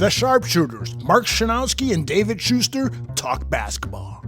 The Sharpshooters, Mark Schanowski and David Schuster, talk basketball.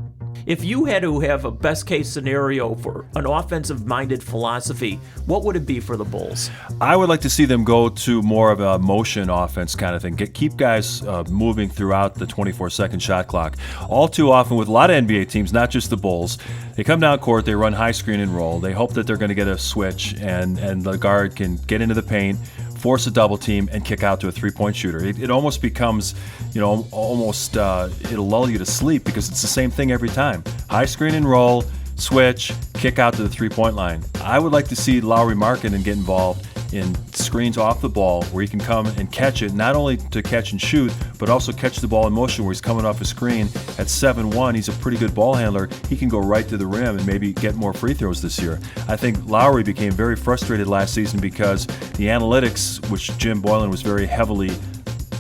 If you had to have a best-case scenario for an offensive-minded philosophy, what would it be for the Bulls? I would like to see them go to more of a motion offense kind of thing. Keep guys moving throughout the 24-second shot clock. All too often with a lot of NBA teams, not just the Bulls, they come down court, they run high screen and roll. They hope that they're going to get a switch and the guard can get into the paint, force a double team, and kick out to a three-point shooter. It almost becomes, it'll lull you to sleep because it's the same thing every time. High screen and roll, switch, kick out to the three-point line. I would like to see Lauri Markkanen get involved in screens off the ball where he can come and catch it, not only to catch and shoot, but also catch the ball in motion where he's coming off a screen. At 7'1", he's a pretty good ball handler. He can go right to the rim and maybe get more free throws this year. I think Lowry became very frustrated last season because the analytics, which Jim Boylan was very heavily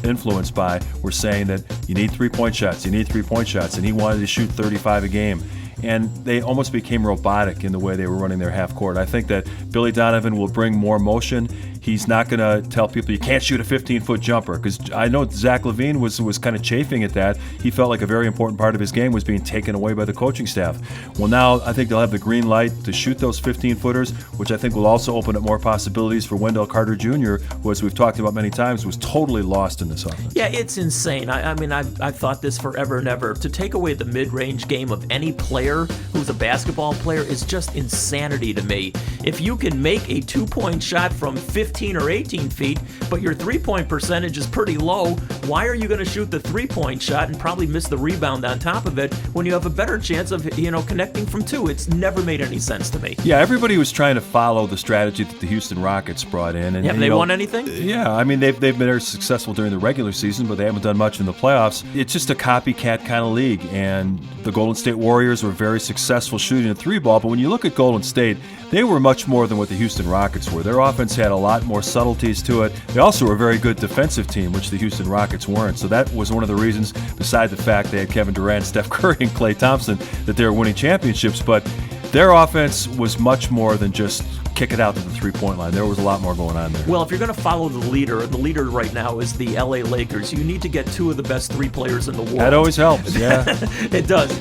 influenced by, were saying that you need three-point shots, and he wanted to shoot 35 a game. And they almost became robotic in the way they were running their half court. I think that Billy Donovan will bring more motion. He's not going to tell people you can't shoot a 15-foot jumper, because I know Zach LaVine was kind of chafing at that. He felt like a very important part of his game was being taken away by the coaching staff. Well, now I think they'll have the green light to shoot those 15-footers, which I think will also open up more possibilities for Wendell Carter Jr., who, as we've talked about many times, was totally lost in this offense. Yeah, it's insane. I've thought this forever and ever. To take away the mid-range game of any player who's a basketball player is just insanity to me. If you can make a two-point shot from 15 or 18 feet, but your three-point percentage is pretty low, why are you going to shoot the three-point shot and probably miss the rebound on top of it when you have a better chance of, connecting from two? It's never made any sense to me. Yeah, everybody was trying to follow the strategy that the Houston Rockets brought in. And, have they won anything? Yeah, they've been very successful during the regular season, but they haven't done much in the playoffs. It's just a copycat kind of league, and the Golden State Warriors were very successful shooting a three ball, but when you look at Golden State, they were much more than what the Houston Rockets were. Their offense had a lot more subtleties to it. They also were a very good defensive team, which the Houston Rockets weren't. So that was one of the reasons, besides the fact they had Kevin Durant, Steph Curry, and Klay Thompson, that they were winning championships. But their offense was much more than just kick it out to the three-point line. There was a lot more going on there. Well, if you're going to follow the leader right now is the LA Lakers. You need to get two of the best three players in the world. That always helps, yeah. It does.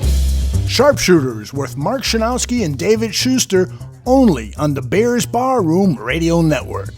Sharpshooters with Mark Schanowski and David Schuster, only on the Bears Barroom Radio Network.